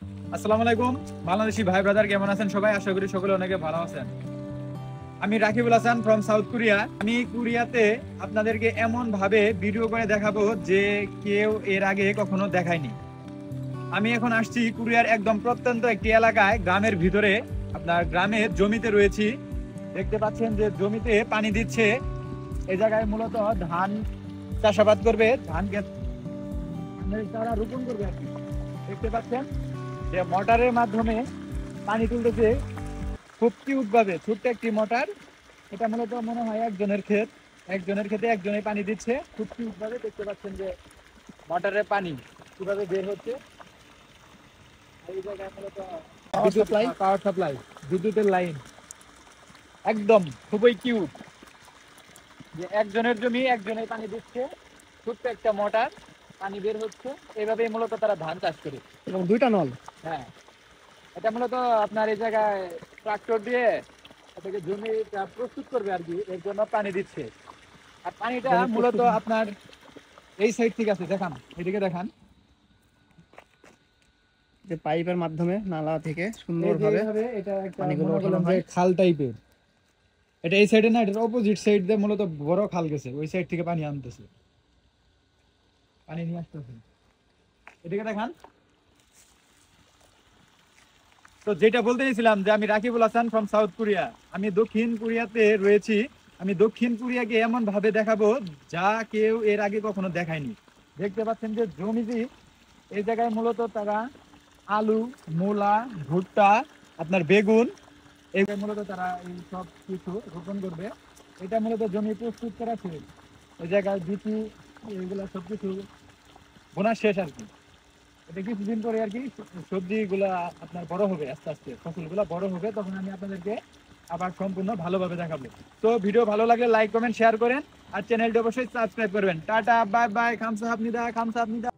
আসসালামু আলাইকুম বাংলাদেশি ভাই ব্রাদার, কেমন আছেন সবাই? আশা করি সকলে অনেকে ভালো আছেন। আমি Rakibul Hasan from south Korea. আমি কোরিয়াতে আপনাদেরকে এমন ভাবে ভিডিও করে দেখাবো যে কেউ এর আগে কখনো দেখায়নি। আমি এখন আসছি কোরিয়ার একদম প্রত্যন্ত একটি এলাকায়, গ্রামের ভিতরে। আপনার গ্রামের জমিতে রয়েছি। দেখতে পাচ্ছেন যে জমিতে পানি দিচ্ছে। এই জায়গায় মূলত ধান চাষাবাদ করবে, ধান তারা রোপণ করবে আর কি। দেখতে পাচ্ছেন যে মোটরের মাধ্যমে পানি তুলতেছে, খুব কিউট ভাবে ছোট্ট একটি মোটর। এটা মূলত মনে হয় একজনের ক্ষেত, একজনের ক্ষেতে একজনে পানি দিচ্ছে খুব কিউট ভাবে। দেখতে পাচ্ছেন যে মোটরের পানি কিভাবে বের হচ্ছে। এই জায়গায় মূলত পাওয়ার সাপ্লাই, বিদ্যুতের লাইন, একদম খুবই কিউট যে একজনের জমি একজনে পানি দিচ্ছে, ছোট্ট একটা মোটর, পানি বের হচ্ছে। এইভাবেই মূলত তারা ধান চাষ করে। এবং দুইটা নল। হ্যাঁ, এটা মূলত আপনার এই জায়গায় ট্রাক্টর দিয়ে এটাকে জমিটা প্রস্তুত করবে আর কি, এর জন্য পানি দিচ্ছে। আর পানিটা জমি মূলত প্রস্তুত। আপনার এই সাইড থেকে আছে, দেখান এদিকে দেখান। যে পাইপের মাধ্যমে নালা থেকে এই যে সুন্দরভাবে এইভাবে এটা একটা পানিগুলো মনে ওঠানো করলাম যে হয়। খাল টাইপের। এটা এই সাইডে না, এটার অপোজিট সাইড দিয়ে মূলত বড় খাল গেছে, ওই সাইড থেকে পানি আনতেছে, পানি নিয়ে আসতেছে। এদিকে দেখান। তো যেটা বলতে চাইছিলাম যে আমি Rakibul Hasan from south Korea. আমি দক্ষিণ কোরিয়াতে রয়েছি। আমি দক্ষিণ কোরিয়াকে এমন ভাবে দেখাবো যা কেউ এর আগে কখনো দেখায়নি। দেখতে পাচ্ছেন যে জমিতে এই জায়গায় মূলত তারা আলু, মূলা, ভুট্টা, আপনার বেগুন, এই মূলত তারা এই সব কিছু রোপণ করবে। এটা মূলত জমি প্রস্তুত করা শেষ। এই জায়গায় বিচি, এগুলা সবকিছু বোনা শেষ আর কি। এটা কিছুদিন পরে আর কি সবজিগুলা আপনার বড় হবে, আস্তে আস্তে ফসলগুলা বড় হবে, তখন আমি আপনাদেরকে আবার সম্পূর্ণ ভালোভাবে দেখাবো। তো ভিডিও ভালো লাগলে লাইক কমেন্ট শেয়ার করেন, আর চ্যানেলটি অবশ্যই সাবস্ক্রাইব করবেন। টাটা, বাই বাই, খামসা আপনি দা, খামসা আপনি দা।